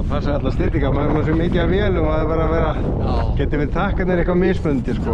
passa allar styttingar, maður er svo mikið af vélum að það bara vera, getur við takkarnir eitthvað mismunandi sko.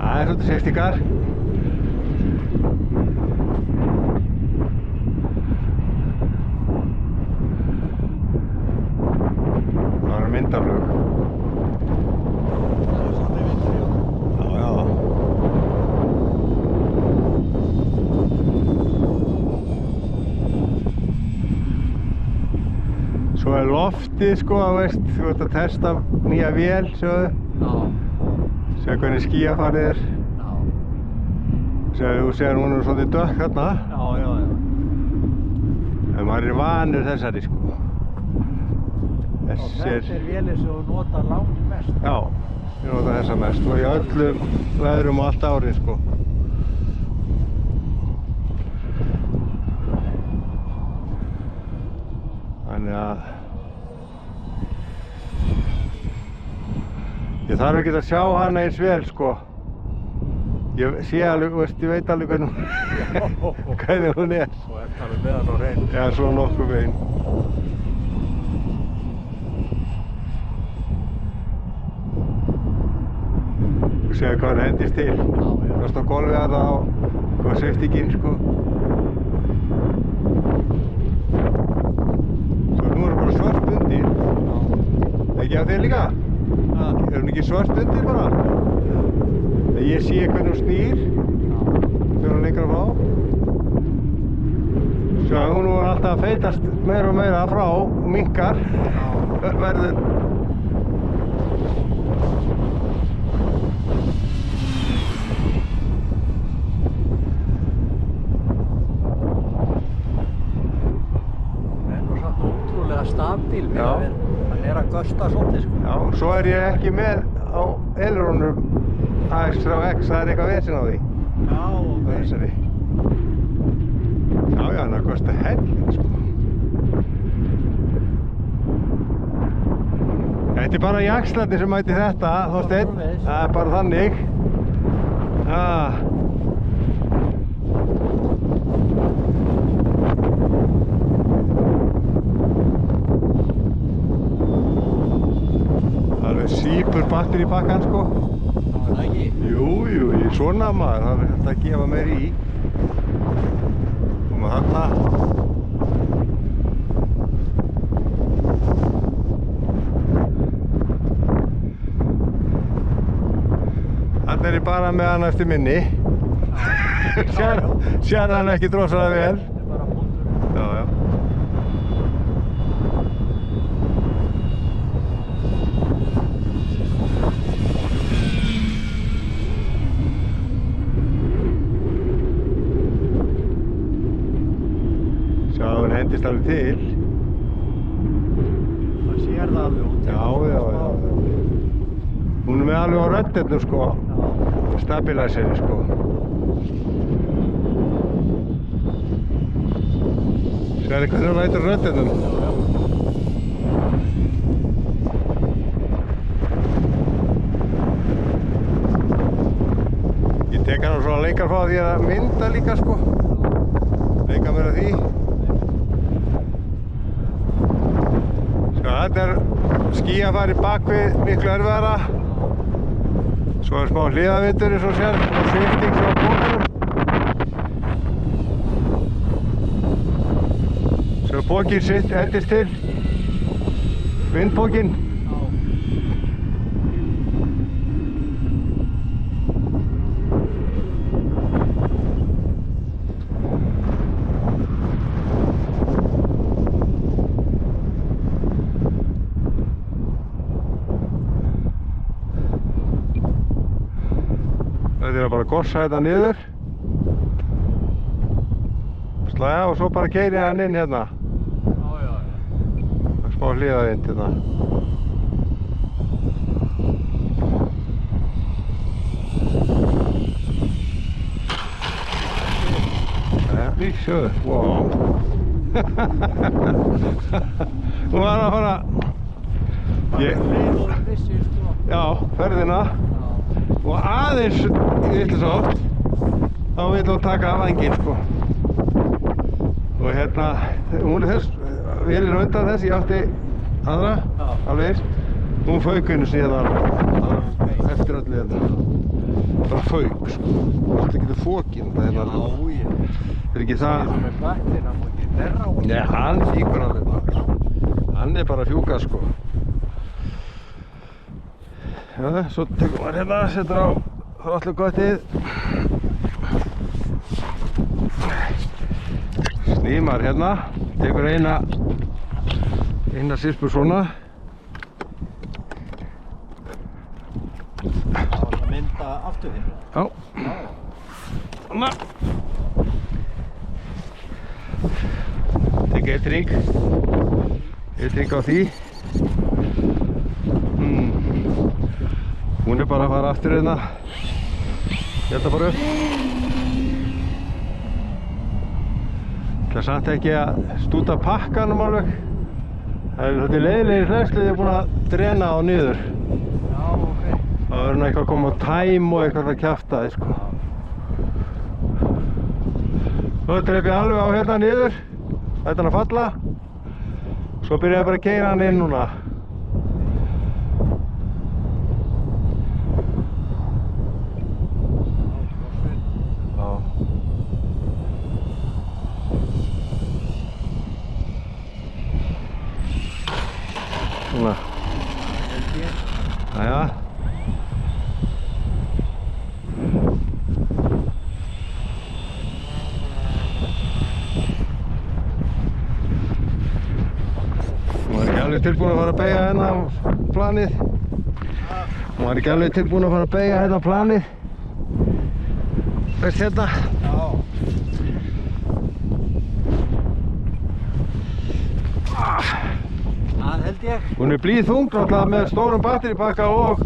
Það er svolítið styttingar. Það er myndaflug. Svo er loftið sko, veist, þú ert að testa nýja vél, sjáðu. Sjá hvernig skýjafarið er. Þú sér hún er svolítið dökk þarna. En maður er vanur þessari sko. Þetta er vélið sem þú notar langt mest. Já, ég nota þessa mest og í öllum veðrum og allt árið sko. Þannig að ég þarf ekki að sjá hana eins vel sko. Ég sé alveg, veist, ég veit alveg hvernig hún er. Og ert alveg með hann á hreinu. Já, svo nokkuð veginn. Þú séu hvað hann hendist til. Það varst á golfið að það á hvað safety-ginn sko. Svo nú er bara svart undir. Ekki á þér líka? Er hún ekki svart undir bara? Ég sé hvernig hún snýr þegar hún lengra frá. Svo hún var alltaf að feitast meira og meira frá og minnkar verður. Það er nú samt ótrúlega stabíl með að vera. Hann er að gösta svolítið sko. Já, svo er ég ekki með á aileronum AX frá X, það er eitthvað vesen á því. Já, ok. Þessari. Já, hann er að kosta helling sko. Þetta er bara jaxlarnir sem mæti þetta, Þorsteinn. Það er bara þannig. Alveg sípur batteri í pakkan sko. Það er ekki. Jú, í svona maður, það er hægt að gefa meir í. Og maður þarna. Þarna er ég bara með hann eftir minni. Sér hann ekki drosalega vel. Þetta er bara punktur. Já. Hún hendist alveg til. Það sér það alveg út. Já. Hún er með alveg á röddinu sko. Stabiliseri sko. Sérðu hvernig hún lætur röddinum? Ég tek hann svona lengra frá því að mynda líka sko. Leika mér að því. Þetta er skýjafari bakvið miklu erfiðara. Svo er smá hliðavindur eins og sér og svifting frá bókunum. Svo bókin sitt hendist til. Vindbókin. Þetta er bara að gossa þetta niður. Slæja og svo bara keyri hann inn hérna. Já. Smá hliðavind hérna. Sure. Wow. Hún var að fara... Leið og vissi sko. Já, ferðina. Já. og aðeins vitlaus átt þá vill hún taka af vænginn sko. Og hérna, hún er þess, vélin undan þess, ég átti aðra, alveg eins. Hún fauk einu síðan eftir öllu þetta. Bara fauk sko. Þú ætti ekki til fókinn þetta hérna. Já, ég. Er ekki það? Það er með baktin, hann má ekki berra á. Nei, hann fíkur alveg bara. Hann er bara að fjúka sko. Já, svo tekur maður hérna, setur á þrottlugottið. Snýmar hérna, tekur eina sirpu svona. Það var að mynda afturhinn. Já. Svona. Tek eitt ring á því. Hún er bara að fara aftur hérna. Hérna bara upp. Það er samt ekki að stúta pakkanum alveg. Það er leiðilegir hleðslu ég er búinn að drena á niður. Já, ok. Það verður nú eitthvað að koma á tæm og eitthvað að kjafta þið sko. Svo drep ég alveg á hérna niður. Þetta hann að falla. Svo byrja ég bara að keyra hann inn núna. Svona. Jæja. Hún var ekki alveg tilbúin að fara að beygja hérna á planið. Hún var ekki alveg tilbúin að fara að beygja hérna á planið. Veist hérna? Já. Það held ég. Hún er blýþung náttúrulega með stórum batteripakka og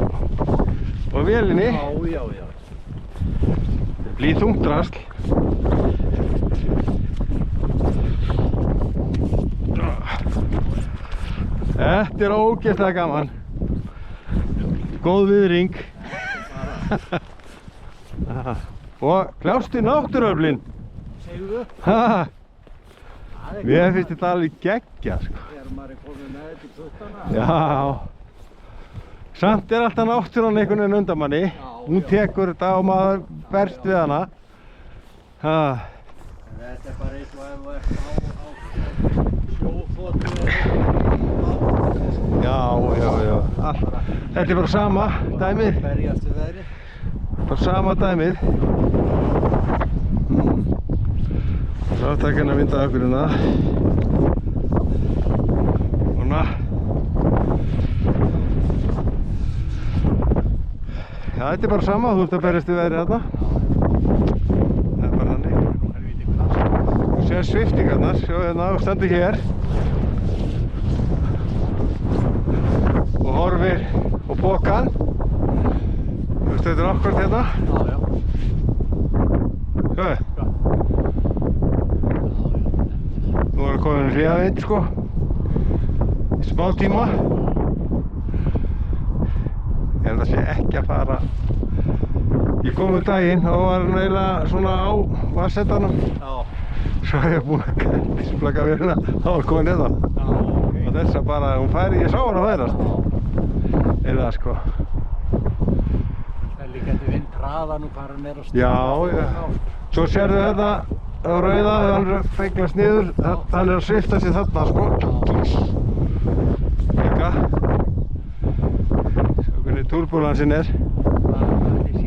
vélinni. Já. Blýþungt drasl. Þetta er ógeðslega gaman. Góð viðring. Og kljástu náttúruöflin. Segðu? Mér finnst þetta alveg geggjað sko. Þegar maður er komið með þetta í tuttana. Já. Samt er alltaf náttúran einhvern veginn undan manni. Hún tekur þetta og maður berst við hana. Þetta er bara eins og ef þú ert á sjóþotu Já. Þetta er bara sama dæmið. berjast við veðrið. Bara sama dæmið. Svo takk hérna að vinda okkur hérna. Svona. Já, þetta er bara sama, þú ert að berjast við veðrið þarna. Það er bara hannig. Þú sér sviftingarnar, sjá hérna, þú stendur hér. Og horfir á pokann. Þú stendur akkúrat hérna. Já. Sjáðu. Nú er komin hliðavind sko. Í smá tíma. Ég held að sé ekki að fara. Ég kom daginn og var hann eiginlega svona á vassettanum. Já. Svo hef ég búinn að displaka vélina, þá var komin hérna. Og þess að bara, hún færi, ég sá hana færast. Eða sko. Það er líka eftir vindhraðan og hvað hann er að standa. Já. Svo sérðu þetta á rauða, hann feiglast niður, hann er að svifta sig þarna sko. Líka. Sjá hvernig turbulansinn er. Það er